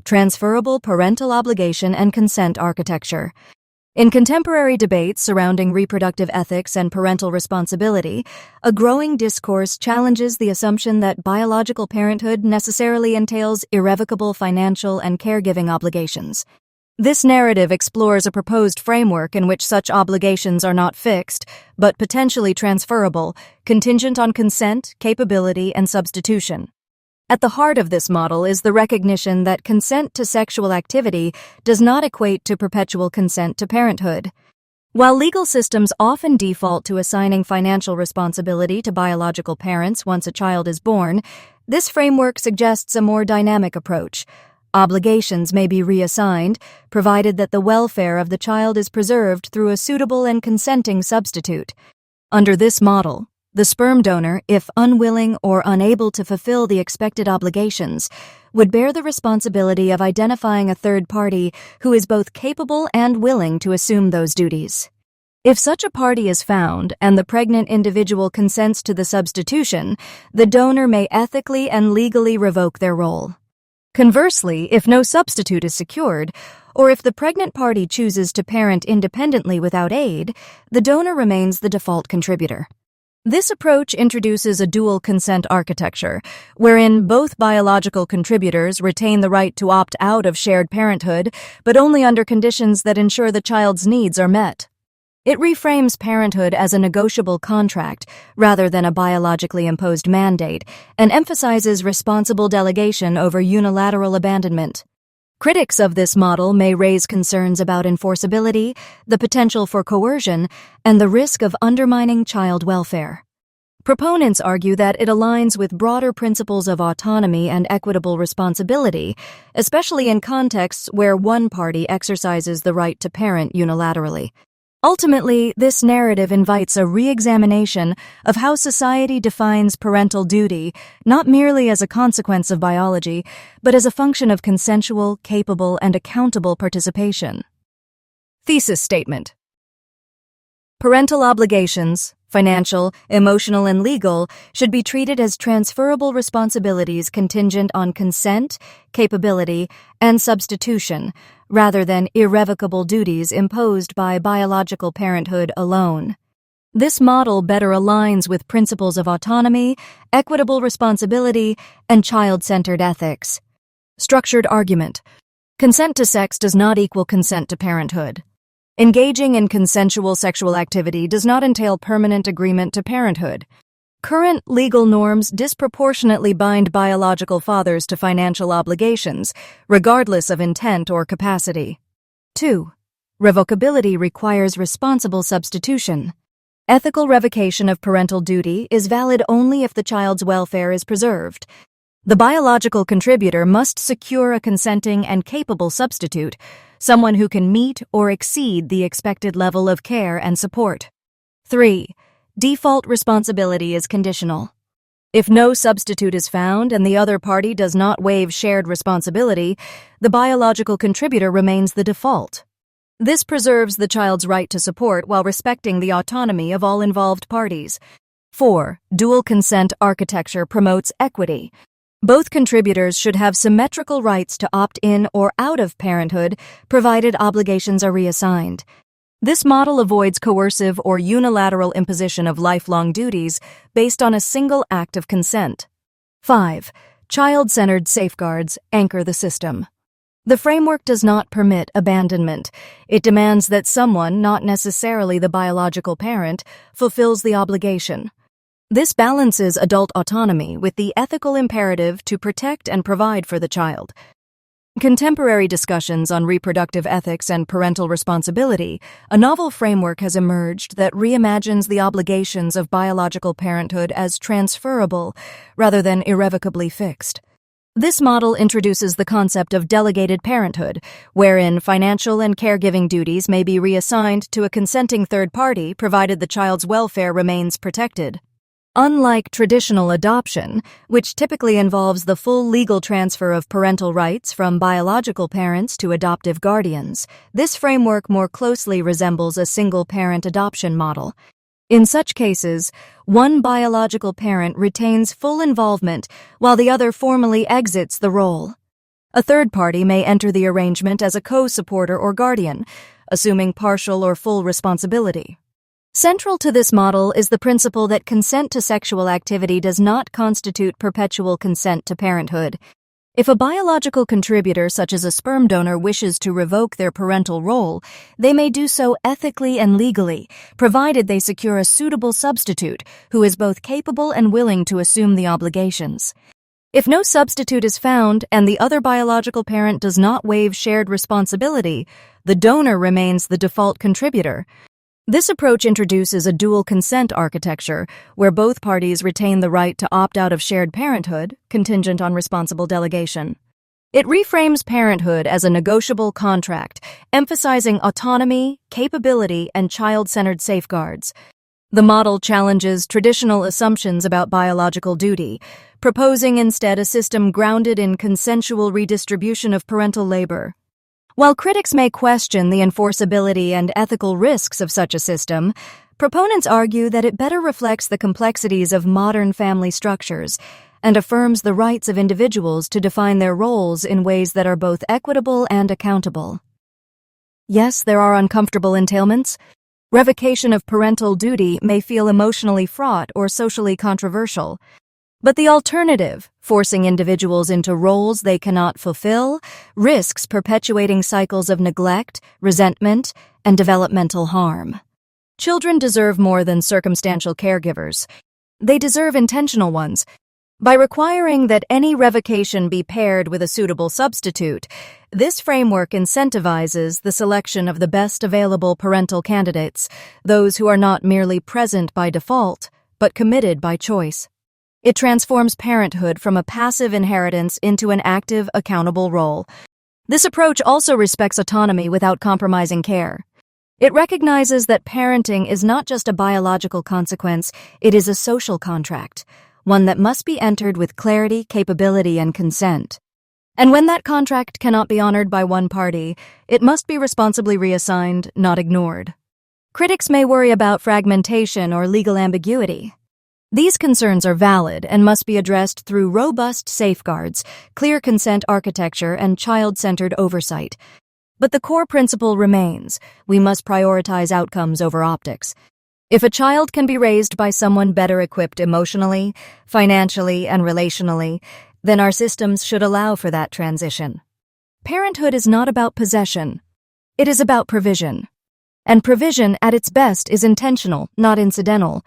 Transferable parental obligation and consent architecture. In contemporary debates surrounding reproductive ethics and parental responsibility, a growing discourse challenges the assumption that biological parenthood necessarily entails irrevocable financial and caregiving obligations. This narrative explores a proposed framework in which such obligations are not fixed, but potentially transferable, contingent on consent, capability, and substitution. At the heart of this model is the recognition that consent to sexual activity does not equate to perpetual consent to parenthood. While legal systems often default to assigning financial responsibility to biological parents once a child is born, this framework suggests a more dynamic approach. Obligations may be reassigned, provided that the welfare of the child is preserved through a suitable and consenting substitute. Under this model, the sperm donor, if unwilling or unable to fulfill the expected obligations, would bear the responsibility of identifying a third party who is both capable and willing to assume those duties. If such a party is found and the pregnant individual consents to the substitution, the donor may ethically and legally revoke their role. Conversely, if no substitute is secured, or if the pregnant party chooses to parent independently without aid, the donor remains the default contributor. This approach introduces a dual consent architecture, wherein both biological contributors retain the right to opt out of shared parenthood, but only under conditions that ensure the child's needs are met. It reframes parenthood as a negotiable contract rather than a biologically imposed mandate, and emphasizes responsible delegation over unilateral abandonment. Critics of this model may raise concerns about enforceability, the potential for coercion, and the risk of undermining child welfare. Proponents argue that it aligns with broader principles of autonomy and equitable responsibility, especially in contexts where one party exercises the right to parent unilaterally. Ultimately, this narrative invites a re-examination of how society defines parental duty, not merely as a consequence of biology, but as a function of consensual, capable, and accountable participation. Thesis statement. Parental obligations, financial, emotional, and legal, should be treated as transferable responsibilities contingent on consent, capability, and substitution, rather than irrevocable duties imposed by biological parenthood alone. This model better aligns with principles of autonomy, equitable responsibility, and child-centered ethics. Structured argument. Consent to sex does not equal consent to parenthood. Engaging in consensual sexual activity does not entail permanent agreement to parenthood. Current legal norms disproportionately bind biological fathers to financial obligations, regardless of intent or capacity. 2. Revocability requires responsible substitution. Ethical revocation of parental duty is valid only if the child's welfare is preserved. The biological contributor must secure a consenting and capable substitute, someone who can meet or exceed the expected level of care and support. 3. Default responsibility is conditional. If no substitute is found and the other party does not waive shared responsibility, the biological contributor remains the default. This preserves the child's right to support while respecting the autonomy of all involved parties. 4. Dual consent architecture promotes equity. Both contributors should have symmetrical rights to opt in or out of parenthood, provided obligations are reassigned. This model avoids coercive or unilateral imposition of lifelong duties based on a single act of consent. 5. Child-centered safeguards anchor the system. The framework does not permit abandonment. It demands that someone, not necessarily the biological parent, fulfills the obligation. This balances adult autonomy with the ethical imperative to protect and provide for the child. Contemporary discussions on reproductive ethics and parental responsibility, a novel framework has emerged that reimagines the obligations of biological parenthood as transferable rather than irrevocably fixed. This model introduces the concept of delegated parenthood, wherein financial and caregiving duties may be reassigned to a consenting third party provided the child's welfare remains protected. Unlike traditional adoption, which typically involves the full legal transfer of parental rights from biological parents to adoptive guardians, this framework more closely resembles a single-parent adoption model. In such cases, one biological parent retains full involvement while the other formally exits the role. A third party may enter the arrangement as a co-supporter or guardian, assuming partial or full responsibility. Central to this model is the principle that consent to sexual activity does not constitute perpetual consent to parenthood. If a biological contributor such as a sperm donor wishes to revoke their parental role, they may do so ethically and legally, provided they secure a suitable substitute who is both capable and willing to assume the obligations. If no substitute is found and the other biological parent does not waive shared responsibility, the donor remains the default contributor. This approach introduces a dual consent architecture, where both parties retain the right to opt out of shared parenthood, contingent on responsible delegation. It reframes parenthood as a negotiable contract, emphasizing autonomy, capability, and child-centered safeguards. The model challenges traditional assumptions about biological duty, proposing instead a system grounded in consensual redistribution of parental labor. While critics may question the enforceability and ethical risks of such a system, proponents argue that it better reflects the complexities of modern family structures and affirms the rights of individuals to define their roles in ways that are both equitable and accountable. Yes, there are uncomfortable entailments. Revocation of parental duty may feel emotionally fraught or socially controversial. But the alternative, forcing individuals into roles they cannot fulfill, risks perpetuating cycles of neglect, resentment, and developmental harm. Children deserve more than circumstantial caregivers. They deserve intentional ones. By requiring that any revocation be paired with a suitable substitute, this framework incentivizes the selection of the best available parental candidates, those who are not merely present by default, but committed by choice. It transforms parenthood from a passive inheritance into an active, accountable role. This approach also respects autonomy without compromising care. It recognizes that parenting is not just a biological consequence, it is a social contract, one that must be entered with clarity, capability, and consent. And when that contract cannot be honored by one party, it must be responsibly reassigned, not ignored. Critics may worry about fragmentation or legal ambiguity. These concerns are valid and must be addressed through robust safeguards, clear consent architecture, and child-centered oversight. But the core principle remains: we must prioritize outcomes over optics. If a child can be raised by someone better equipped emotionally, financially, and relationally, then our systems should allow for that transition. Parenthood is not about possession. It is about provision. And provision at its best is intentional, not incidental.